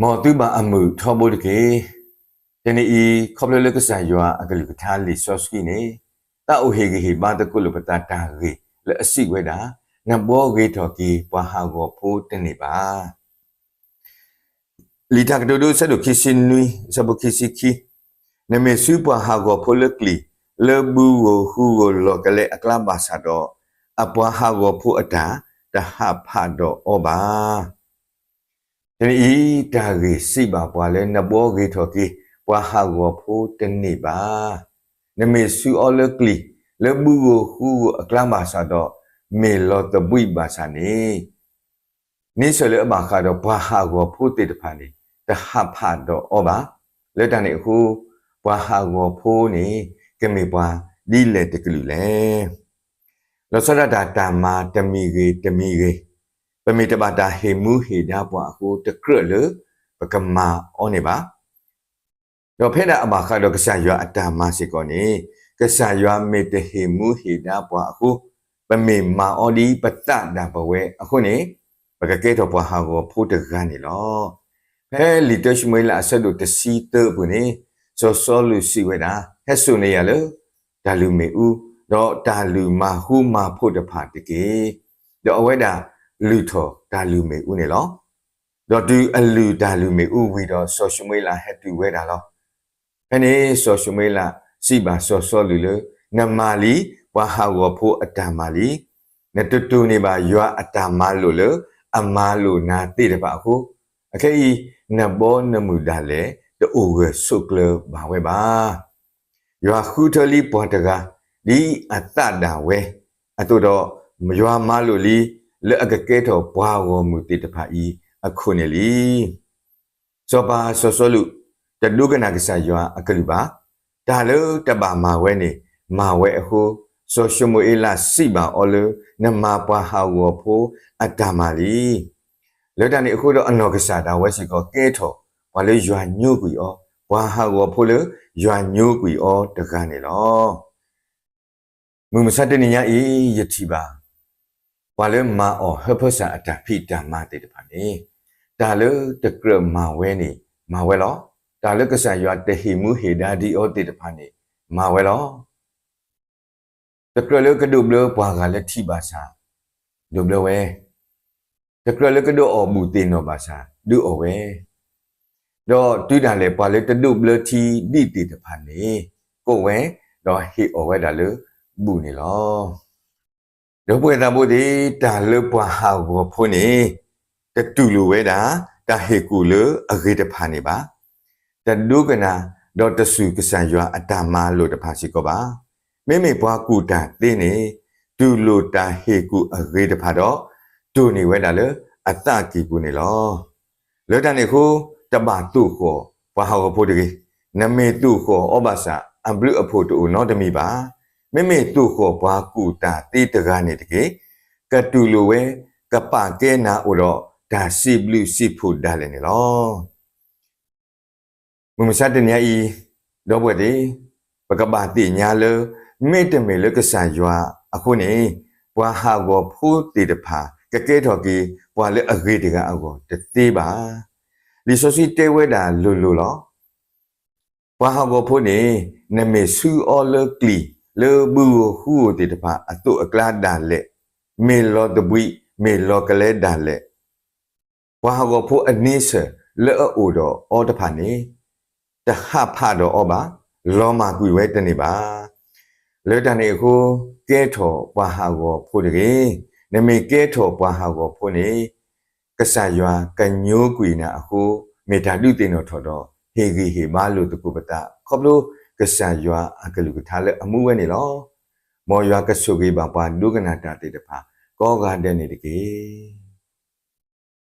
မောတူဘာအမှုထောဘိုတကေတနီဤခေါပလလကဆာယွာအကလူကထားလီဆော့စကီနေတာအိုဟေဂီဟီဘာတကုလပတာတာဂီလက်အစီဝဲတာနဘောဂေထော်ကီပွာဟာကိုဖိုးတနေပါလီတာကဒိုဒိုဆဒိုခီစင်နွီဇဘခီစီခီနမေစုပွာဟာကိုဖိုလကလီလေဘူကိုဟူကိုလောကလေအကလဘာဆာတော့အပွာဟာကိုဖိုးအတာတဟဖာတော့ဩပါဒီတာဂေစိပါပွာလဲနဘောဂေထော်ကီပွာဟာကိုဖိုးတနေပါနမေစုအော်လကလီလေဘူကိုဟူကိုအကလဘာဆာတော့မေလောတပွိဘာဆာနိဆလေအဘာခါတော့ဘာဟာကိုဖိုးတေတဖာနေတဟဖာတော့ဩပါလက်တန်နေအခုဘာဟာကိုဖိုးနေကမေပွာဒီလေတကလူလေလောစရတာတာမာတမီကေပမေတဘာတာဟေမူဟေဒါပွာအခုတကရလေပကမာဩနေပါတော့ဖဲ့တာအဘာခါတော့ကဆာရွာအတာမာစီကောနေကဆာရွာမေတဟေမူဟေဒါပွာအခုပမေမာအော်ဒီပတ္တဒါဘဝဲအခုနေပကကဲတော့ပွာဟာကိုဖိုးတကနေလောဖဲလီတရှမွေလာဆဒုတစီတပုနေစောလူစီဝဲတာဟဲ့ဆုနေရလေဒါလူမေဦးတော့ဒါလူမာဟူမာဖို့တဖာတကေတော့အဝဲတာလူထောဒါလူမေဦးနေလောတော့ဒီအလူဒါလူမေဦးဝီတော့စောရှမွေလာဟဲ့တူဝဲတာလောဖဲနေစောရှမွေလာစီပါစောလူလေနမာလီဝါဟာဝဖိုအတာမာလီနတတူနေပါရွာအတာမာလို့လေအမာလို့နာတိတပါအခုအခေဤနဘောနမူဒါလေတူဝဲဆုကလဘာဝဲပါရွာခုထလီပေါ်တကဒီအတတာဝဲအတူတော့ရွာမလို့လီလက်အကကဲတော့ဘွားဝမူတိတဖာဤအခုနေလီစောပါစောလူတဒုကနာကစားရွာအကလူပါဒါလို့တပါမာဝဲနေမာဝဲအခုစောရှမွေလာစီပါအော်လနမပွားဟာဝဖိုအတာမာလီလက်တန်အခုတော့အနော်ကစားတာဝဲစီကောကဲထော်ဘာလို့ရွာညို့ကွီအောဘွားဟာဝဖိုလေရွာညို့ကွီအောတကနေလောမူမစတနေညာဤယတိပါဘာလို့မာအောဟဖဆာအတာဖိတာမာတေတဖာနေဒါလို့တကရမာဝဲနေမာဝဲလောဒါလို့ကစားရွာတဟီမူဟေဒါဒီအောတေတဖာနေမာဝဲလောတကရလကဒုဘလပွားကလည်းထိပါစာဒုဘလဝဲတကရလကဒုအောမူတင်နောပါစာဒုအောဝဲတော့တူတာလေပွားလေတဒုဘလတီဒီတီတဖာနေကိုဝဲတော့ဟီအောဝဲဒါလေဘူးနေလောတော့ပွေတာဘူးဒီတာလေပွားဟာကိုဖိုးနေတတူလူဝဲတာတာဟေကူလေအဂေတဖာနေပါတဒုကနာတော့တဆူကဆန်ရွာအတာမာလို့တဖာစီကောပါမေမေဘွားကူတာတင်းနေဒူလိုတာဟေကူအဂေတဖာတော့ဒူနေဝဲတာလေအတကီကူနေလောလောတန်နေခုတပါတုခောဘွားဟောဖို့တကေနမေတုခောဩဘာစာအဘလူအဖို့တူနော်တမီပါမေမေတုခောဘွားကူတာတေးတကားနေတကေကတူလိုဝဲကပကဲနာဥတော့ဒါစီဘလူစီဖို့ဒါလည်းနေလောမမစတဲ့ညာဤတော့ဘွဲ့ဒီပကပတိညာလေမေတ္တမေလကဆာယွာအခုနေဘွာဟာကိုဖိုးတေတဖာကကဲတော်ကီဘွာလေအဂေတကအကောတသေးပါလီဆိုစီတဲဝဲတာလူလောဘွာဟာကိုဖိုးနေနမေဆူအော်လကလီလေဘူဟူတေတဖာအတုအကလာဒါလေမေလောတဘွိမေလောကလေဒါလေဘွာဟာကိုဖိုးအနိစလေအိုတော်အော်တဖာနေတဟဖာတော်အော်ပါလောမာကွေဝဲတနေပါလေတန်နေကိုကဲထော်ပွားဟာကိုဖို့တကေနမေကဲထော်ပွားဟာကိုဖို့နေကဆာယွာကညိုးကွေနာအခုမေတာတုတင်တော်ထော်တော့ဟေဂီဟေမာလို့တကုပတာခေါပလို့ကဆာယွာအကလူကထားလဲအမှုဝဲနေလောမော်ယွာကဆုကေပါပါဒုကနာတာတေတဖာကောဂါတဲ့နေတကေ